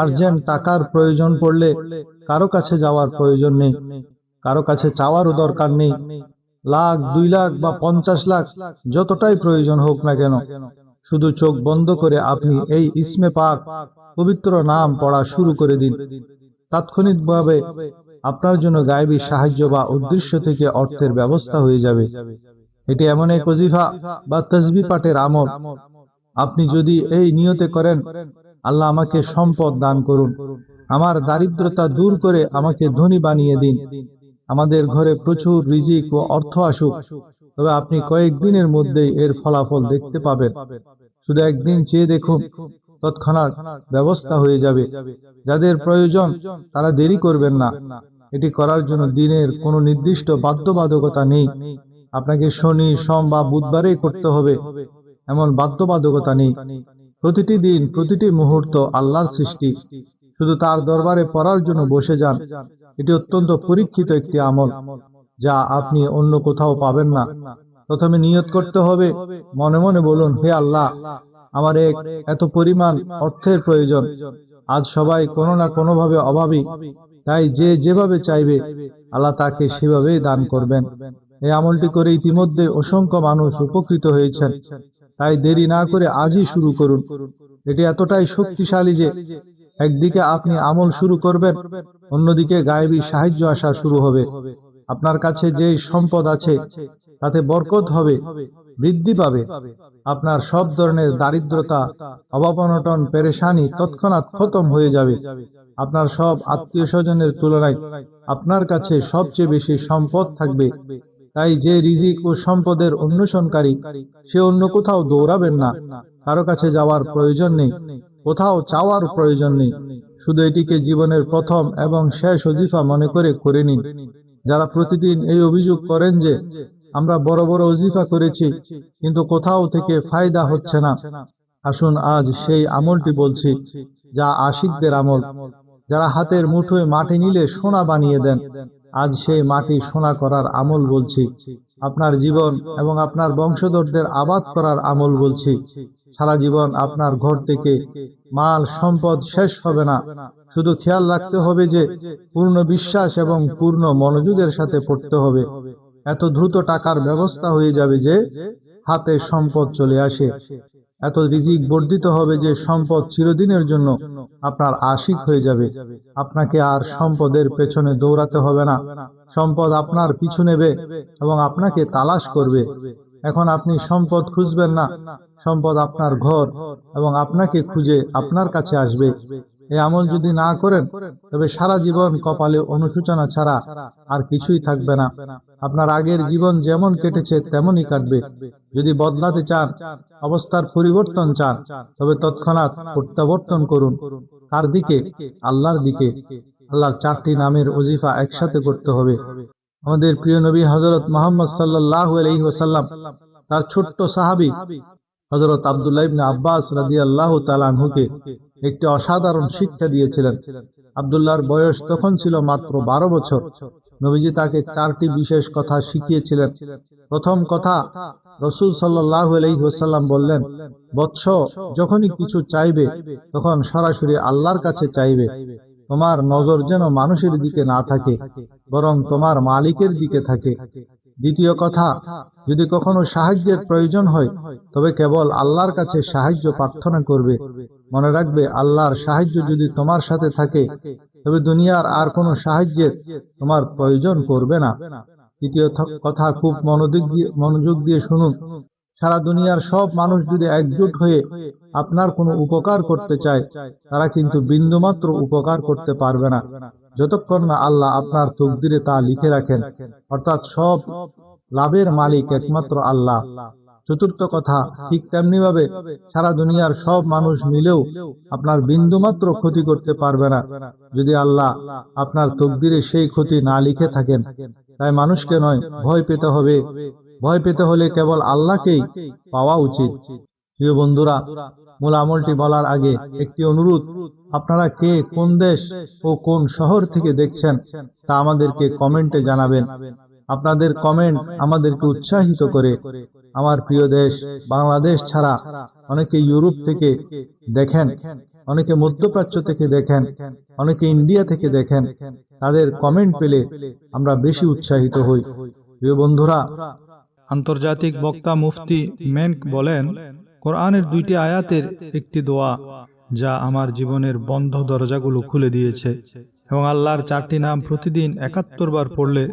Urgent টাকার প্রয়োজন পড়লে কারো কাছে যাওয়ার প্রয়োজন নেই, কারো কাছে চাওয়ারও দরকার নেই। লাখ, 2 লাখ বা 50 লাখ, যতটাই প্রয়োজন হোক না কেন, শুধু চোখ বন্ধ করে আপনি এই ইসমে পাক, পবিত্র নাম পড়া শুরু করে দিন। তাৎক্ষণিকভাবে আপনার জন্য গায়েবী সাহায্য বা উদ্দেশ্য থেকে অর্থের ব্যবস্থা হয়ে যাবে। এটি এমন এক ওজিফা বা তসবিহ পাঠের আমল, আপনি যদি এই নিয়তে করেন, আল্লাহ আমাকে সম্পদ দান করুন, আমার দারিদ্রতা দূর করে আমাকে ধনী বানিয়ে দিন, আমাদের ঘরে প্রচুর রিজিক ও অর্থ আসুক, তবে আপনি কয়েকদিনের মধ্যেই এর ফলাফল দেখতে পাবেন। শুধু একদিন চেয়ে দেখুন, তৎক্ষণাৎ ব্যবস্থা হয়ে যাবে। যাদের প্রয়োজন তারা দেরি করবেন না। এটি করার জন্য দিনের কোনো নির্দিষ্ট বাধ্যবাধকতা নেই। আপনাকে শনি, সোম বা বুধবারেই করতে হবে এমন বাধ্যবাধকতা নেই। প্রতিটি দিন, প্রতিটি মুহূর্ত আল্লাহর সৃষ্টি, শুধু তার দরবারে পড়ার জন্য বসে যান। এটি অত্যন্ত পরীক্ষিত একটি আমল, যা আপনি অন্য কোথাও পাবেন না। প্রথমে নিয়ত করতে হবে, মনে মনে বলুন, হে আল্লাহ, আমার এত পরিমাণ অর্থের প্রয়োজন। আজ সবাই কোনো না কোনোভাবে অভাবী, তাই যে যেভাবে চাইবে আল্লাহ তাকে সেভাবেই দান করবেন। এই আমলটি করে ইতিমধ্যে অসংখ্য মানুষ উপকৃত হয়েছেন, তাই দেরি না করে আজই শুরু করুন। এটি এতটাই শক্তিশালী যে একদিকে আপনি আমল শুরু করবেন, অন্যদিকে গায়েবী সাহায্য আসা শুরু হবে। আপনার কাছে যে সম্পদ আছে তাতে বরকত হবে, বৃদ্ধি পাবে। আপনার সব ধরনের দারিদ্রতা, অভাব অনটন, পেরেশানি তৎক্ষণাৎ খতম হয়ে যাবে। আপনার সব আত্মীয় স্বজনের তুলনায় আপনার কাছে সবচেয়ে বেশি সম্পদ থাকবে। তাই যে রিজিক ও সম্পদের অন্বেষণকারী, সে অন্য কোথাও দৌড়াবেন না। কারো কাছে যাওয়ার প্রয়োজন নেই, কোথাও চাওয়ার প্রয়োজন নেই। শুধু এটিকে জীবনের প্রথম এবং শেষ ওজিফা মনে করে নিন। যারা প্রতিদিন এই অভিযোগ করেন যে আমরা বড় বড় ওজিফা করেছি কিন্তু কোথাও থেকে ফায়দা হচ্ছে না, আসুন আজ সেই আমলটি বলছি, যা আশিকদের আমল, যারা হাতের মুঠোয় মাটি নিলে সোনা বানিয়ে দেন। আজ সেই মাটি সোনা করার আমল বলছি। আপনার জীবন এবং আপনার বংশধরদের আবাদ করার আমল বলছি। সারা জীবন আপনার ঘর থেকে মাল সম্পদ শেষ হবে না। শুধু খেয়াল রাখতে হবে যে পূর্ণ বিশ্বাস এবং পূর্ণ মনোযোগের সাথে পড়তে হবে। এত দ্রুত টাকার ব্যবস্থা হয়ে যাবে যে হাতে সম্পদ চলে আসে। এত রিজিক বর্ধিত হবে যে সম্পদ চিরদিনের জন্য আপনার আশিক হয়ে যাবে। আপনাকে আর সম্পদের পেছনে দৌড়াতে হবে না। সম্পদ আপনার পিছু নেবে এবং আপনাকে তালাশ করবে। এখন আপনি সম্পদ খুঁজবেন না, সম্পদ আপনার ঘর এবং আপনাকে খুঁজে আপনার কাছে আসবে। এই আমল যদি না করেন, তবে সারা জীবন কপালে অনুশোচনা ছাড়া আর কিছুই থাকবে না। আপনার আগের জীবন যেমন কেটেছে তেমনই কাটবে। যদি বদলাতে চান, অবস্থার পরিবর্তন চান, তবে তৎক্ষণাৎ প্রত্যাবর্তন করুন। কার দিকে? আল্লাহর দিকে। আল্লাহর 4টি নামের ওজিফা একসাথে করতে হবে। আমাদের প্রিয় নবী হযরত মুহাম্মদ সাল্লাল্লাহু আলাইহি ওয়াসাল্লাম তার ছোট্ট সাহাবী হযরত আব্দুল্লাহ ইবনে আব্বাস রাদিয়াল্লাহু তাআলা আনহুকে একটি অসাধারণ শিক্ষা দিয়েছিলেন। আব্দুল্লাহর বয়স তখন ছিল মাত্র 12 বছর। নবীজি তাকে 4টি বিশেষ কথা শিখিয়েছিলেন। প্রথম কথা, রাসূল সাল্লাল্লাহু আলাইহি ওয়াসাল্লাম বললেন, বৎস, যখনই কিছু চাইবে তখন সরাসরি আল্লাহর কাছে চাইবে। তোমার নজর যেন মানুষের দিকে না থাকে, বরং তোমার মালিকের দিকে থাকে। দ্বিতীয় কথা, যদি কখনো সাহায্যের প্রয়োজন হয় তবে কেবল আল্লাহর কাছে সাহায্য প্রার্থনা করবে। মনে রাখবে, আল্লাহর সাহায্য যদি তোমার সাথে থাকে তবে দুনিয়ার আর কোনো সাহায্যের তোমার প্রয়োজন পড়বে না। তৃতীয় কথা, খুব মনোযোগ দিয়ে শুনুন। সারা দুনিয়ার সব মানুষ যদি একজোট হয়ে আপনার কোনো উপকার করতে চায়, তারা কিন্তু বিন্দুমাত্র উপকার করতে পারবে না, যতক্ষণ না আল্লাহ আপনার তকদিরে তা লিখে রাখেন। অর্থাৎ সব লাভের মালিক একমাত্র আল্লাহ। চতুর্থ কথা, ঠিক তেমনি ভাবে সারা দুনিয়ার সব মানুষ মিলেও আপনার বিন্দুমাত্র ক্ষতি করতে পারবে না, যদি আল্লাহ আপনার তকদিরে সেই ক্ষতি না লিখে থাকেন। তাই মানুষকে নয়, ভয় পেতে হবে। ভয় পেতে হলে কেবল আল্লাহকেই পাওয়া উচিত। প্রিয় বন্ধুরা, মূল আমলটি বলার আগে একটি অনুরোধ, আপনারা কে, কোন দেশ ও কোন শহর থেকে দেখছেন তা আমাদেরকে কমেন্টে জানাবেন। আপনাদের কমেন্ট আমাদেরকে উৎসাহিত করে। আমার প্রিয় দেশ বাংলাদেশ ছাড়া অনেকে ইউরোপ থেকে দেখেন, অনেকে মধ্যপ্রাচ্য থেকে দেখেন, অনেকে ইন্ডিয়া থেকে দেখেন। তাদের কমেন্ট পেলে আমরা বেশি উৎসাহিত হই। প্রিয় বন্ধুরা, আন্তর্জাতিক বক্তা মুফতি মেনক বলেন, কোরআনের 2টি আয়াতের একটি দোয়া যা আমার জীবনের বন্ধ দরজাগুলো খুলে দিয়েছে, এবং আল্লাহর 4টি নাম প্রতিদিন 71 বার পড়লে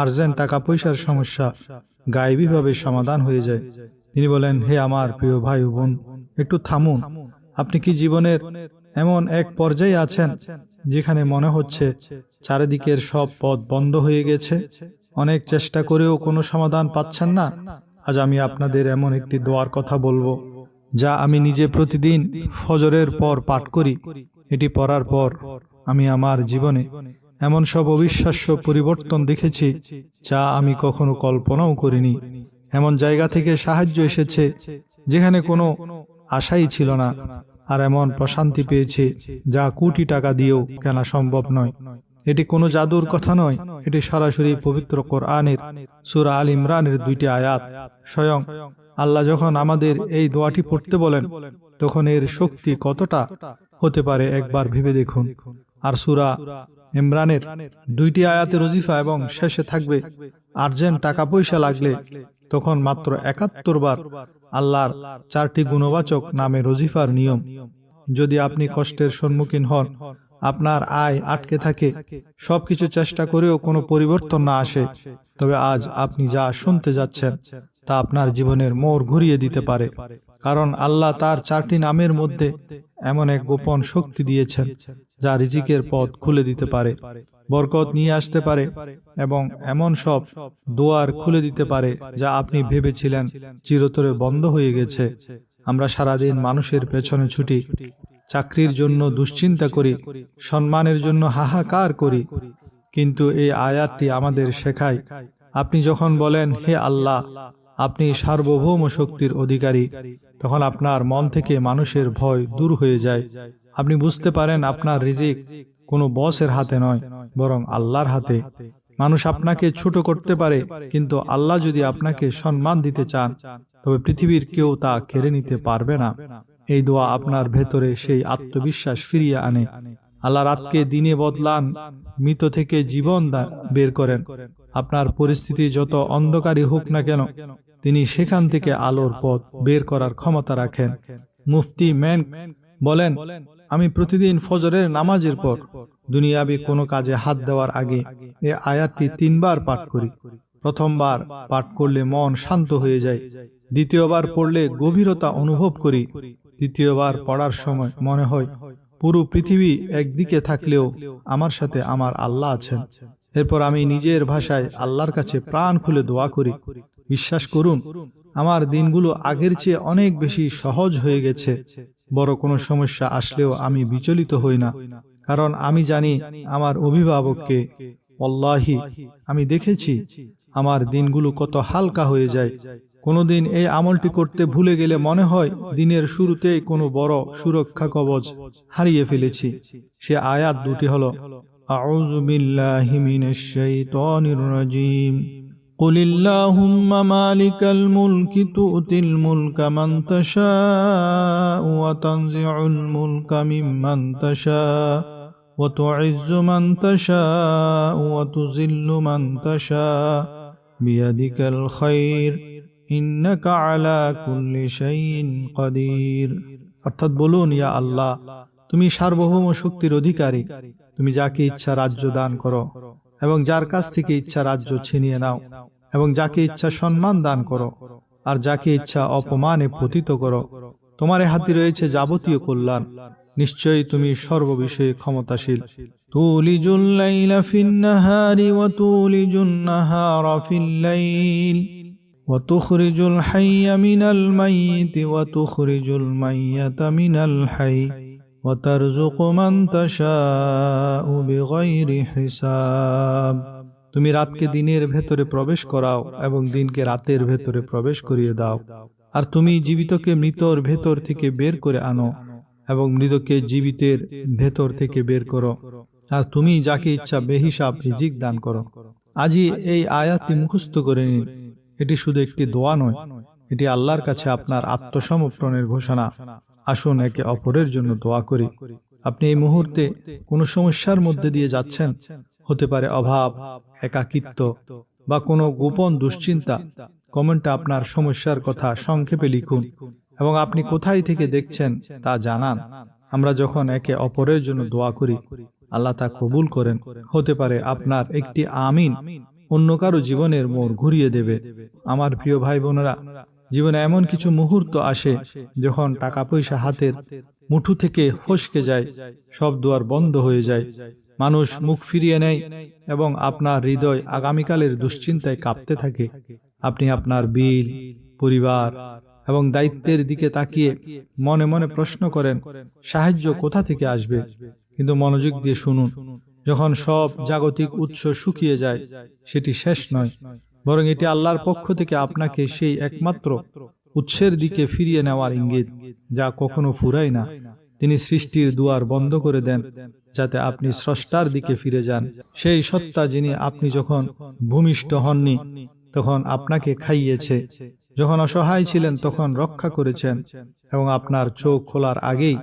আর্জেন্ট টাকা পয়সার সমস্যা গায়েবীভাবে সমাধান হয়ে যায়। তিনি বলেন, হে আমার প্রিয় ভাই ও বোন, একটু থামুন। আপনি কি জীবনের এমন এক পর্যায়ে আছেন যেখানে মনে হচ্ছে চারিদিকের সব পথ বন্ধ হয়ে গেছে, অনেক চেষ্টা করেও কোনো সমাধান পাচ্ছেন না? আজ আমি আপনাদের এমন একটি দোয়ার কথা বলবো যা আমি নিজে প্রতিদিন ফজরের পর পাঠ করি। এটি পড়ার পর আমি আমার জীবনে এমন সব অবিশ্বাস্য পরিবর্তন দেখেছি যা আমি কখনো কল্পনাও করিনি। এমন জায়গা থেকে সাহায্য এসেছে যেখানে কোনো আশাই ছিল না, আর এমন প্রশান্তি পেয়েছি যা কোটি টাকা দিয়েও কেনা সম্ভব নয়। এটি কোনো জাদুর কথা নয়, এটি সরাসরি পবিত্র কোরআনের সূরা আল ইমরানের 2টি আয়াত। স্বয়ং আল্লাহ যখন আমাদের এই দোয়াটি পড়তে বলেন, তখন এর শক্তি কতটা হতে পারে একবার ভেবে দেখুন। আর সূরা ইমরানের 2টি আয়াতের ওজিফা এবং শেষে থাকবে, আর্জেন্ট টাকা পয়সা লাগলে তখন মাত্র 71 বার আল্লাহর 4টি গুণবাচক নামের ওজিফার নিয়ম। যদি আপনি কষ্টের সম্মুখীন হন, আপনার আয় আটকে থাকে, সবকিছু চেষ্টা করেও কোনো পরিবর্তন না আসে, তবে আজ আপনি যা শুনতে যাচ্ছেন তা আপনার জীবনের মোড় ঘুরিয়ে দিতে পারে। কারণ আল্লাহ তার 4টি নামের মধ্যে এমন এক গোপন শক্তি দিয়েছেন যা রিজিকের পথ খুলে দিতে পারে, বরকত নিয়ে আসতে পারে, এবং এমন সব দুয়ার খুলে দিতে পারে যা আপনি ভেবেছিলেন চিরতরে বন্ধ হয়ে গেছে। আমরা সারাদিন মানুষের পেছনে ছুটি, চাকরির জন্য দুশ্চিন্তা করি, সম্মানের জন্য হাহাকার করি, কিন্তু এই আয়াতটি আমাদের শেখায়, আপনি যখন বলেন, হে আল্লাহ, আপনি সার্বভৌম শক্তির অধিকারী, তখন আপনার মন থেকে মানুষের ভয় দূর হয়ে যায়। আপনি বুঝতে পারেন আপনার রিজিক কোনো বসের হাতে নয়, বরং আল্লাহর হাতে। মানুষ আপনাকে ছোট করতে পারে, কিন্তু আল্লাহ যদি আপনাকে সম্মান দিতে চান, তবে পৃথিবীর কেউ তা কেড়ে নিতে পারবে না। এই দোয়া আপনার ভেতরে সেই আত্মবিশ্বাস ফিরিয়ে আনে। আল্লাহ রাতকে দিনে বদলান, মৃত থেকে জীবন বের করেন। আপনার পরিস্থিতি যত অন্ধকারই হোক না কেন, তিনি সেখান থেকে আলোর পথ বের করার ক্ষমতা রাখেন। মুফতি মেনক বলেন, আমি প্রতিদিন ফজরের নামাজের পর দুনিয়াবি কোনো কাজে হাত দেওয়ার আগে এই আয়াতটি 3 বার পাঠ করি। প্রথমবার পাঠ করলে মন শান্ত হয়ে যায়, দ্বিতীয়বার পড়লে গভীরতা অনুভব করি, তৃতীয়বার পড়ার সময় মনে হয় পুরো পৃথিবী একদিকে থাকলেও আমার সাথে আমার আল্লাহ আছেন। এরপর আমি নিজের ভাষায় আল্লাহর কাছে প্রাণ খুলে দোয়া করি। বিশ্বাস করুন, আমার দিনগুলো আগের চেয়ে অনেক বেশি সহজ হয়ে গেছে। বড় কোনো সমস্যা আসলেও আমি বিচলিত হই না, কারণ আমি জানি আমার অভিভাবককে। আল্লাহি, আমি দেখেছি আমার দিনগুলো কত হালকা হয়ে যায়। কোনোদিন এই আমলটি করতে ভুলে গেলে মনে হয় দিনের শুরুতেই কোনো বড় সুরক্ষা কবচ হারিয়ে ফেলেছি। সে আয়াত 2টি হলো, আউযু বিল্লাহি মিনাশ শাইতানির রাজীম, কুলিল্লাহুম্মা মালিকাল মুলকি তু'তিল মুলকা মান তাশাউ ওয়া তানজিউল মুলকা মিম্মান তাশাউ ওয়া তু'ইজ্জু মান তাশাউ ওয়া তুযিল্লু মান তাশাউ বিয়াদিকাল খায়র ইন্নাকা আলা কুল্লি শাইইন কাদির। অর্থাৎ বলুন, ইয়া আল্লাহ, তুমি সার্বভৌম শক্তির অধিকারী। তুমি যাকে ইচ্ছা রাজ্য দান করো এবং যার কাছ থেকে ইচ্ছা রাজ্য ছিনিয়ে নাও, এবং যাকে ইচ্ছা সম্মান দান করো আর যাকে ইচ্ছা অপমানে পতিত করো। তোমার হাতে রয়েছে যাবতীয় কল্যাণ। নিশ্চয়ই তুমি সর্ববিষয়ে ক্ষমতাশীল। তুলিজুল লাইলা ফিন নাহারি ওয়া তুলিজুন নাহারা ফিল লাইল ওয়া তুখরিজুল হাইয়া মিনাল মাইয়িতি ওয়া তুখরিজুল মাইয়াতা মিনাল হাই ওয়া তারযুকু মান তাশাউ বিগাইরি হিসাব। তুমি রাতকে দিনের ভেতরে প্রবেশ করাও এবং দিনকে রাতের ভেতরে প্রবেশ করিয়ে দাও। আর তুমি জীবিতকে মৃতর ভেতর থেকে বের করে আনো এবং মৃতকে জীবিতের ভেতর থেকে বের করো। আর তুমি যাকে ইচ্ছা বেহিসাব রিজিক দান করো। আজই এই আয়াতটি মুখস্থ করে নিন। এটি শুধু একটি দোয়া নয়, এটি আল্লাহর কাছে আপনার আত্মসমর্পণের ঘোষণা। আসুন একে অপরের জন্য দোয়া করি। আপনি এই মুহূর্তে কোনো সমস্যার মধ্যে দিয়ে যাচ্ছেন, হতে পারে অভাব, একাকিত্ব বা কোনো গোপন দুশ্চিন্তা। কমেন্টে আপনার সমস্যার কথা সংক্ষেপে লিখুন এবং আপনি কোথায় থেকে দেখছেন তা জানান। আমরা যখন একে অপরের জন্য দোয়া করি, আল্লাহ তা কবুল করেন। হতে পারে আপনার একটি আমিন অন্য কারো জীবনের মোড় ঘুরিয়ে দেবে। আমার প্রিয় ভাই বোনেরা, জীবনে এমন কিছু মুহূর্ত আসে যখন টাকা পয়সা হাতের মুঠো থেকে ফসকে যায়, সব দুয়ার বন্ধ হয়ে যায়, মানুষ মুখ ফিরিয়ে নেয় এবং আপনার হৃদয় আগামীকালের দুশ্চিন্তায় কাঁপতে থাকে। আপনি আপনার বিল, পরিবার এবং দায়িত্বের দিকে তাকিয়ে মনে মনে প্রশ্ন করেন, সাহায্য কোথা থেকে আসবে? কিন্তু মনোযোগ দিয়ে শুনুন, যখন সব জাগতিক উৎস শুকিয়ে যায়, সেটি শেষ নয়, বরং এটি আল্লাহর পক্ষ থেকে আপনাকে সেই একমাত্র উৎসের দিকে ফিরিয়ে নেওয়ার ইঙ্গিত, যা কখনো ফুরায় না। তিনি সৃষ্টির দুয়ার বন্ধ করে দেন যাতে আপনি স্রষ্টার দিকে ফিরে যান। সেই সত্তা যিনি আপনি যখন ভূমিষ্ঠ হননি তখন আপনাকে খাইয়েছে, যখন অসহায় ছিলেন তখন রক্ষা করেছেন এবং আপনার চোখ খোলার আগেই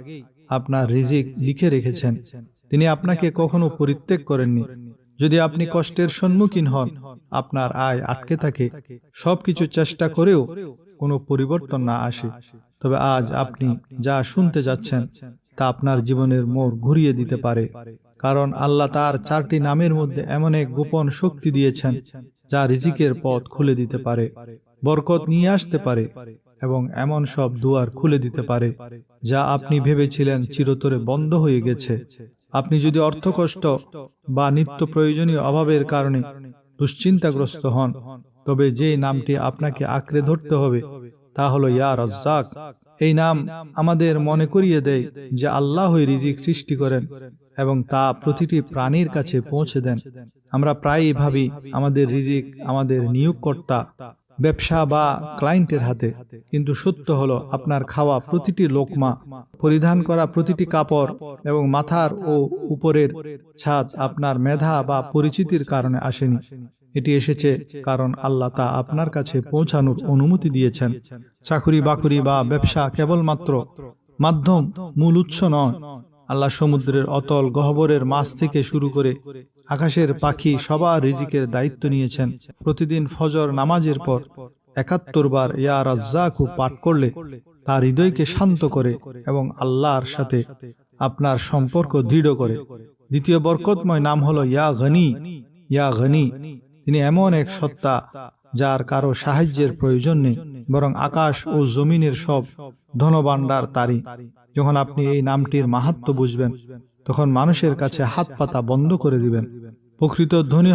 আপনার রিজিক লিখে রেখেছেন। তিনি আপনাকে কখনো পরিত্যাগ করেননি। যদি আপনি কষ্টের সম্মুখীন হন, আপনার আয় আটকে থাকে, সবকিছু চেষ্টা করেও কোনো পরিবর্তন না আসে, তবে আজ আপনি যা শুনতে যাচ্ছেন তা আপনার জীবনের মোড় ঘুরিয়ে দিতে পারে। কারণ আল্লাহ তার 4টি নামের মধ্যে এমন এক গোপন শক্তি দিয়েছেন যা রিজিকের পথ খুলে দিতে পারে, বরকত নিয়ে আসতে পারে এবং এমন সব দুয়ার খুলে দিতে পারে যা আপনি ভেবেছিলেন চিরতরে বন্ধ হয়ে গেছে। আপনি যদি অর্থকষ্ট বা নিত্য প্রয়োজনীয় অভাবের কারণে দুশ্চিন্তাগ্রস্ত হন, তবে যে নামটি আপনাকে আঁকড়ে ধরতে হবে তা হলো ইয়া রাজ্জাক। এই নাম আমাদের মনে করিয়ে দেয় যে আল্লাহই রিজিক সৃষ্টি করেন এবং তা প্রতিটি প্রাণীর কাছে পৌঁছে দেন। আমরা প্রায়ই ভাবি আমাদের রিজিক আমাদের নিয়োগকর্তা, ব্যবসা বা ক্লায়েন্টের হাতে, কিন্তু সত্য হলো আপনার খাওয়া প্রতিটি লোকমা, পরিধান করা প্রতিটি কাপড় এবং মাথার ও উপরের ছাদ আপনার মেধা বা পরিচিতির কারণে আসেনি। এটি এসেছে কারণ আল্লাহ তা আপনার কাছে পৌঁছানোর অনুমতি দিয়েছেন। চাকুরি বাকুরি বা ব্যবসা কেবলমাত্র মাধ্যম, মূল উৎস নয়। আল্লাহ সমুদ্রের অতল গহ্বরের মাছ থেকে শুরু করে আকাশের পাখি সবার রিজিকের দায়িত্ব নিয়েছেন। প্রতিদিন ফজর নামাজের পর 71 বার ইয়া রাজ্জাকু পাঠ করলে তার হৃদয়কে শান্ত করে এবং আল্লাহর সাথে আপনার সম্পর্ক দৃঢ় করে। দ্বিতীয় বরকতময় নাম হলো ইয়া গনি। ইয়া গনি, তিনি এমন এক সত্তা যার কারো সাহায্যের প্রয়োজন নেই, বরং আকাশ ও জমিনের সব ধনভাণ্ডার তারই। যখন আপনি এই নামটির মাহাত্ম্য বুঝবেন, তখন মানুষের কাছে হাত পাতা বন্ধ করে দিবেন। প্রকৃত ধনী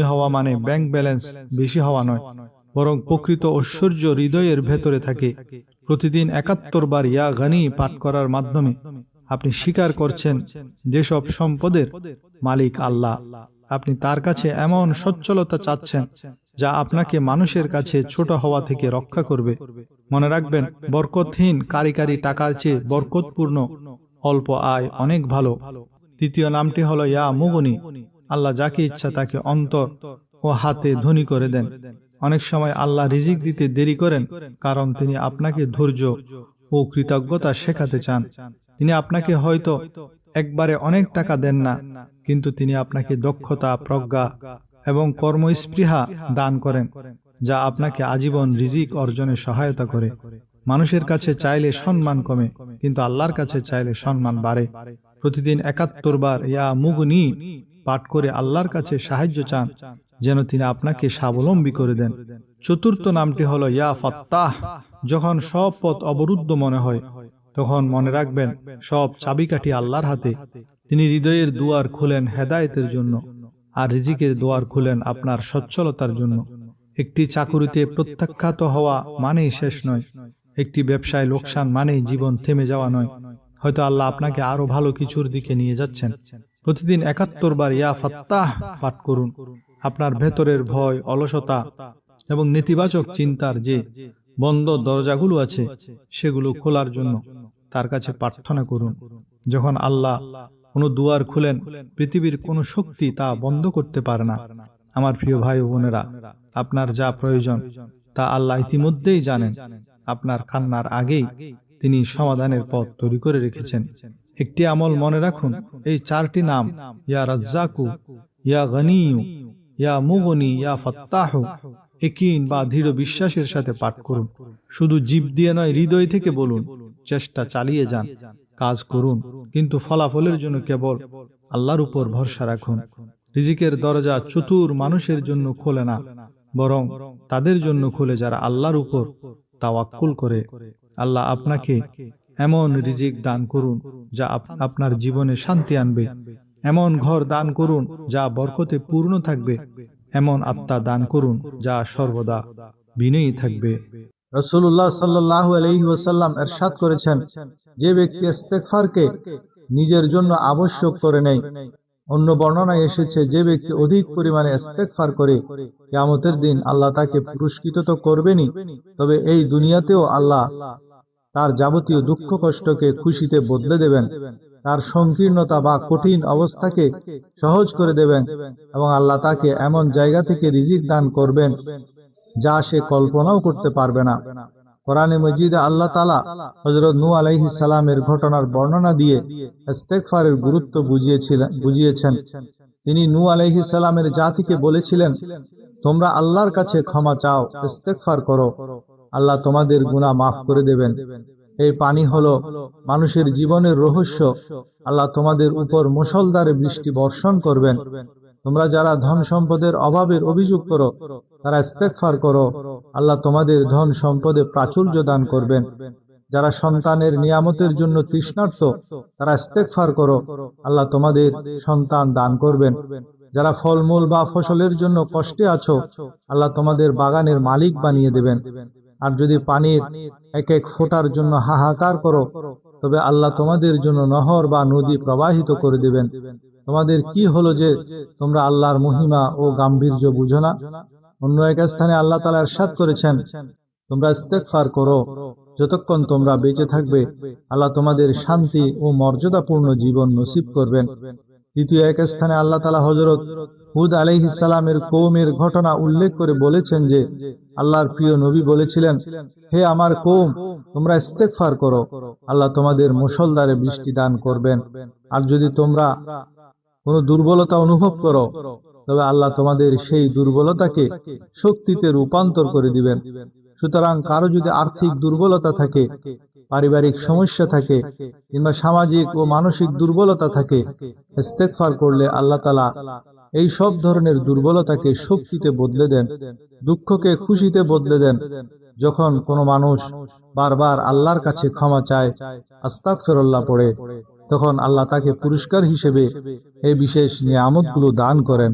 হওয়া মানে ব্যাংক ব্যালেন্স বেশি হওয়া নয়, বরং প্রকৃত ঐশ্বর্য হৃদয়ের ভেতরে থাকে। প্রতিদিন 71 বার ইয়া গনি পাঠ করার মাধ্যমে আপনি স্বীকার করছেন যেসব সম্পদের মালিক আল্লাহ, আপনি তার কাছে এমন সচ্ছলতা চাচ্ছেন যা আপনাকে মানুষের কাছে ছোট হওয়া থেকে রক্ষা করবে। মনে রাখবেন, বরকতহীন কারি টাকার চেয়ে বরকতপূর্ণ অল্প আয় অনেক ভালো। তৃতীয় নামটি হলো ইয়া মুগনি। আল্লাহ যাকে ইচ্ছা তাকে অন্তর ও হাতে ধনী করে দেন। অনেক সময় আল্লাহ রিজিক দিতে দেরি করেন কারণ তিনি আপনাকে ধৈর্য ও কৃতজ্ঞতা শেখাতে চান। তিনি আপনাকে হয়তো একবারে অনেক টাকা দেন না, কিন্তু তিনি আপনাকে দক্ষতা, প্রজ্ঞা এবং কর্মস্পৃহা দান করেন, যা আপনাকে আজীবন রিজিক অর্জনে সহায়তা করে। মানুষের কাছে চাইলে সম্মান কমে, কিন্তু আল্লাহর কাছে চাইলে সম্মান বাড়ে। প্রতিদিন 71 বার ইয়া মুগনি পাঠ করে আল্লাহর কাছে সাহায্য চান যেন তিনি আপনাকে স্বাবলম্বী করে দেন। চতুর্থ নামটি হলো ইয়া ফাত্তাহ। যখন সব পথ অবরুদ্ধ মনে হয়, তখন মনে রাখবেন সব চাবিকাঠি আল্লাহর হাতে। তিনি হৃদয়ের দুয়ার খুলেন হেদায়েতের জন্য, আর রিজিকের দুয়ার খুলেন আপনার সচ্ছলতার জন্য। একটি চাকুরিতে প্রত্যাখ্যাত হওয়া মানেই শেষ নয়, একটি ব্যবসায় লোকসান মানেই জীবন থেমে যাওয়া নয়। হয়তো আল্লাহ আপনাকে আরো ভালো কিছুর দিকে নিয়ে যাচ্ছেন। প্রতিদিন 71 বার ইয়া ফাত্তাহ পাঠ করুন। আপনার ভেতরের ভয়, অলসতা এবং নেতিবাচক চিন্তার যে বন্ধ দরজাগুলো আছে সেগুলো খোলার জন্য তার কাছে প্রার্থনা করুন। যখন আল্লাহ কোনো দুয়ার খুলেন, পৃথিবীর কোনো শক্তি তা বন্ধ করতে পারে না। আমার প্রিয় ভাই ও বোনেরা, আপনার যা প্রয়োজন তা আল্লাহ ইতিমধ্যেই জানেন। আপনার কান্নার আগেই তিনি সমাধানের পথ তৈরি করে রেখেছেন। একটি আমল মনে রাখুন, এই 4টি নাম ইয়া রাজ্জাকু, ইয়া গনিয়ু, ইয়া মুগনি, ইয়া ফাত্তাহু ইয়াকিন বা দৃঢ় বিশ্বাসের সাথে পাঠ করুন। শুধু জিভ দিয়ে নয়, হৃদয় থেকে বলুন। চেষ্টা চালিয়ে যান, কাজ করুন, কিন্তু ফলাফলের জন্য কেবল আল্লাহর উপর ভরসা রাখুন। রিজিকের দরজা চতুর মানুষের জন্য খোলে না, বরং তাদের জন্য খোলে যারা আল্লাহর উপর তাওয়াক্কুল করে। আল্লাহ আপনাকে এমন রিজিক দান করুন যা আপনার জীবনে শান্তি আনবে, এমন ঘর দান করুন যা বরকতে পূর্ণ থাকবে, এমন আত্মা দান করুন যা সর্বদা বিনয়ী থাকবে। রাসূলুল্লাহ সাল্লাল্লাহু আলাইহি ওয়াসাল্লাম ইরশাদ করেছেন, যে ব্যক্তি ইস্তেগফারকে নিজের জন্য আবশ্যক করে নেয়, অন্য বর্ণনায় এসেছে যে ব্যক্তি অধিক পরিমাণে ইস্তেগফার করে, কিয়ামতের দিন আল্লাহ তাকে পুরস্কৃত তো করবেনই, তবে এই দুনিয়াতেও আল্লাহ তার যাবতীয় দুঃখ কষ্টকে খুশিতে বদলে দেবেন, তার সংকীর্ণতা বা কঠিন অবস্থাকে সহজ করে দেবেন, এবং আল্লাহ তাকে এমন জায়গা থেকে রিজিক দান করবেন যা সে কল্পনাও করতে পারবে না। কোরআনে মজিদে আল্লাহ তাআলা হযরত নূহ আলাইহিস সালামের ঘটনার বর্ণনা দিয়ে ইস্তেগফারের গুরুত্ব বুঝিয়েছেন। তিনি নূহ আলাইহিস সালামের জাতিকে বলেছিলেন, তোমরা আল্লাহর কাছে ক্ষমা চাও, ইস্তেগফার করো, আল্লাহ তোমাদের গুনাহ মাফ করে দেবেন। এই পানি হলো মানুষের জীবনের রহস্য। আল্লাহ তোমাদের উপর মুষলধারে বৃষ্টি বর্ষণ করবেন। তোমরা যারা ধন সম্পদের অভাবের অভিযোগ করো, তারা ইস্তেগফার করো, আল্লাহ তোমাদের ধন সম্পদে প্রাচুর্য দান করবেন। যারা সন্তানের নিয়ামতের জন্য তৃষ্ণার্ত, তারা ইস্তেগফার করো, আল্লাহ তোমাদের সন্তান দান করবেন। যারা ফলমূল বা ফসলের জন্য কষ্টে আছো, আল্লাহ তোমাদের বাগানের মালিক বানিয়ে দেবেন। আর যদি পানির এক এক ফোঁটার জন্য হাহাকার করো, তবে আল্লাহ তোমাদের জন্য নহর বা নদী প্রবাহিত করে দেবেন। তোমাদের কি হলো যে তোমরা আল্লাহর মহিমা ও গাম্ভীর্য বুঝো না? অন্য এক স্থানে আল্লাহ তাআলা ইরশাদ করেছেন, তোমরা ইস্তেগফার করো যতক্ষণ তোমরা বেঁচে থাকবে, আল্লাহ তোমাদের শান্তি ও মর্যাদাপূর্ণ জীবন নসিব করবেন। দ্বিতীয় এক স্থানে আল্লাহ তাআলা হযরত হুদ আলাইহিস সালামের কওমের ঘটনা উল্লেখ করে বলেছেন যে, আল্লাহর প্রিয় নবী বলেছিলেন, হে আমার কওম, তোমরা ইস্তেগফার করো, আল্লাহ তোমাদের মুষলধারে বৃষ্টি দান করবেন। আর যদি তোমরা কোনো দুর্বলতা অনুভব করো, তবে আল্লাহ তোমাদের সেই দুর্বলতাকে শক্তিতে রূপান্তর করে দিবেন। সুতরাং কারো যদি আর্থিক দুর্বলতা থাকে, পারিবারিক সমস্যা থাকে, কিংবা সামাজিক ও মানসিক দুর্বলতা থাকে, ইস্তেগফার করলে আল্লাহ তাআলা এই সব ধরনের দুর্বলতাকে শক্তিতে বদলে দেন, দুঃখকে খুশিতে বদলে দেন। যখন কোনো মানুষ বারবার আল্লাহর কাছে ক্ষমা চায়, আস্তাগফিরুল্লাহ পড়ে, তখন আল্লাহ তাকে পুরস্কার হিসেবে এই বিশেষ নিয়ামতগুলো দান করেন।